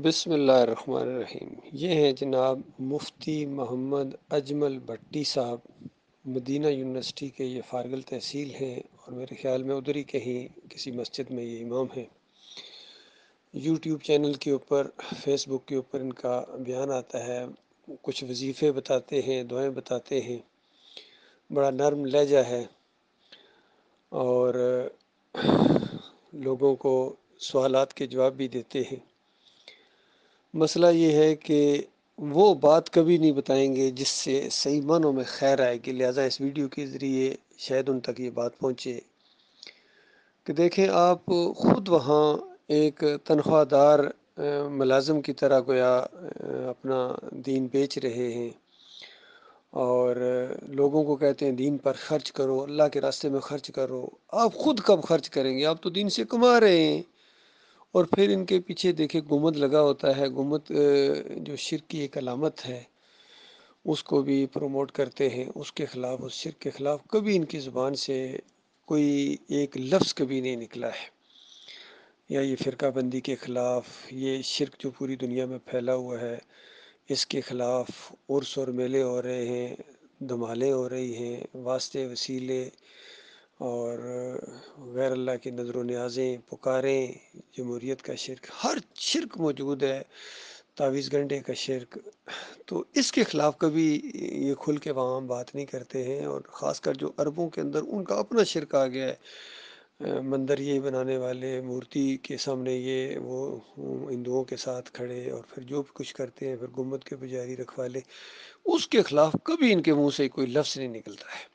بسم اللہ الرحمن الرحیم۔ یہ ہیں جناب مفتی محمد اجمل بھٹی صاحب، مدینہ یونیورسٹی کے یہ فارغ التحصیل ہیں، اور میرے خیال میں ادھر ہی کہیں کسی مسجد میں یہ امام ہیں۔ یوٹیوب چینل کے اوپر، فیس بک کے اوپر ان کا بیان آتا ہے، کچھ وظیفے بتاتے ہیں، دعائیں بتاتے ہیں، بڑا نرم لہجہ ہے، اور لوگوں کو سوالات کے جواب بھی دیتے ہیں۔ مسئلہ یہ ہے کہ وہ بات کبھی نہیں بتائیں گے جس سے صحیح معنوں میں خیر آئے گی، لہٰذا اس ویڈیو کے ذریعے شاید ان تک یہ بات پہنچے کہ دیکھیں آپ خود وہاں ایک تنخواہ دار ملازم کی طرح گویا اپنا دین بیچ رہے ہیں، اور لوگوں کو کہتے ہیں دین پر خرچ کرو، اللہ کے راستے میں خرچ کرو۔ آپ خود کب خرچ کریں گے؟ آپ تو دین سے کما رہے ہیں۔ اور پھر ان کے پیچھے دیکھیں گمبد لگا ہوتا ہے، گمبد جو شرک کی ایک علامت ہے، اس کو بھی پروموٹ کرتے ہیں، اس کے خلاف، اس شرک کے خلاف کبھی ان کی زبان سے کوئی ایک لفظ کبھی نہیں نکلا ہے، یا یہ فرقہ بندی کے خلاف، یہ شرک جو پوری دنیا میں پھیلا ہوا ہے اس کے خلاف عرس اور میلے ہو رہے ہیں، دھمالیں ہو رہی ہیں، واسطے وسیلے اور غیر اللہ کی نظر و نیازیں، پکاریں، جمہوریت کا شرک، ہر شرک موجود ہے، تعویذ گنڈے کا شرک۔ تو اس کے خلاف کبھی یہ کھل کے وہاں بات نہیں کرتے ہیں، اور خاص کر جو عربوں کے اندر ان کا اپنا شرک آ گیا ہے، مندر یہ بنانے والے، مورتی کے سامنے یہ وہ ہندوؤں کے ساتھ کھڑے، اور پھر جو بھی کچھ کرتے ہیں، پھر گنبد کے پجاری رکھوالے، اس کے خلاف کبھی ان کے منہ سے کوئی لفظ نہیں نکلتا ہے۔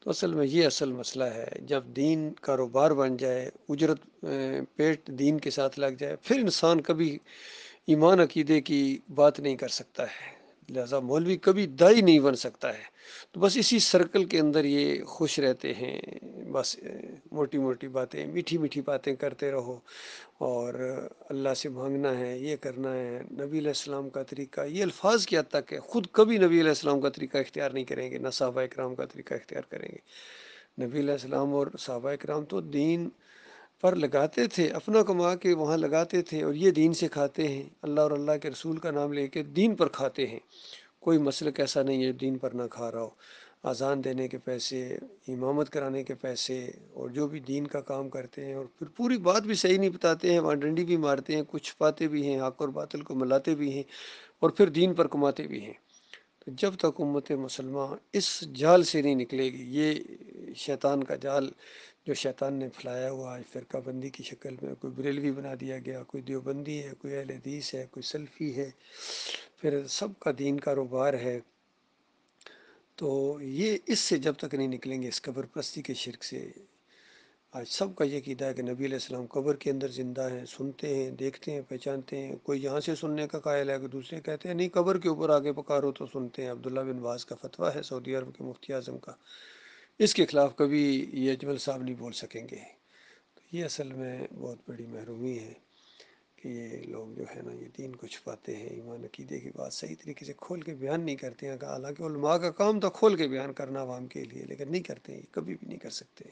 تو اصل میں یہ اصل مسئلہ ہے، جب دین کاروبار بن جائے، اجرت پیٹ دین کے ساتھ لگ جائے، پھر انسان کبھی ایمان عقیدے کی بات نہیں کر سکتا ہے، لہذا مولوی کبھی دائی نہیں بن سکتا ہے۔ تو بس اسی سرکل کے اندر یہ خوش رہتے ہیں، بس موٹی موٹی باتیں، میٹھی میٹھی باتیں کرتے رہو، اور اللہ سے مانگنا ہے، یہ کرنا ہے، نبی علیہ السلام کا طریقہ، یہ الفاظ کی حد تک ہے، خود کبھی نبی علیہ السلام کا طریقہ اختیار نہیں کریں گے، نہ صحابہ کرام کا طریقہ اختیار کریں گے۔ نبی علیہ السلام اور صحابہ کرام تو دین پر لگاتے تھے، اپنا کما کے وہاں لگاتے تھے، اور یہ دین سے کھاتے ہیں، اللہ اور اللہ کے رسول کا نام لے کے دین پر کھاتے ہیں۔ کوئی مسلک ایسا نہیں ہے دین پر نہ کھا رہا ہو۔ اذان دینے کے پیسے، امامت کرانے کے پیسے، اور جو بھی دین کا کام کرتے ہیں، اور پھر پوری بات بھی صحیح نہیں بتاتے ہیں، وہاں ڈنڈی بھی مارتے ہیں، کچھ چھپاتے بھی ہیں، حق اور باطل کو ملاتے بھی ہیں، اور پھر دین پر کماتے بھی ہیں۔ تو جب تک امت مسلمہ اس جال سے نہیں نکلے گی، یہ شیطان کا جال جو شیطان نے پھیلایا ہوا ہے فرقہ بندی کی شکل میں، کوئی بریلوی بنا دیا گیا، کوئی دیوبندی ہے، کوئی اہل حدیث ہے، کوئی سلفی ہے، پھر سب کا دین کاروبار ہے، تو یہ اس سے جب تک نہیں نکلیں گے، اس قبر پرستی کے شرک سے۔ آج سب کا یہ عقیدہ ہے کہ نبی علیہ السلام قبر کے اندر زندہ ہیں، سنتے ہیں، دیکھتے ہیں، پہچانتے ہیں۔ کوئی یہاں سے سننے کا قائل ہے کہ دوسرے کہتے ہیں نہیں قبر کے اوپر آگے پکارو تو سنتے ہیں۔ عبداللہ بن باز کا فتویٰ ہے، سعودی عرب کے مفتی اعظم کا، اس کے خلاف کبھی یہ اجمل صاحب نہیں بول سکیں گے۔ تو یہ اصل میں بہت بڑی محرومی ہے کہ یہ لوگ جو ہے نا، یہ دین کو چھپاتے ہیں، ایمان عقیدے کی بات صحیح طریقے سے کھول کے بیان نہیں کرتے ہیں، حالانکہ علماء کا کام تھا کھول کے بیان کرنا عوام کے لیے، لیکن نہیں کرتے ہیں، یہ کبھی بھی نہیں کر سکتے،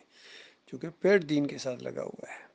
چونکہ پیٹ دین کے ساتھ لگا ہوا ہے۔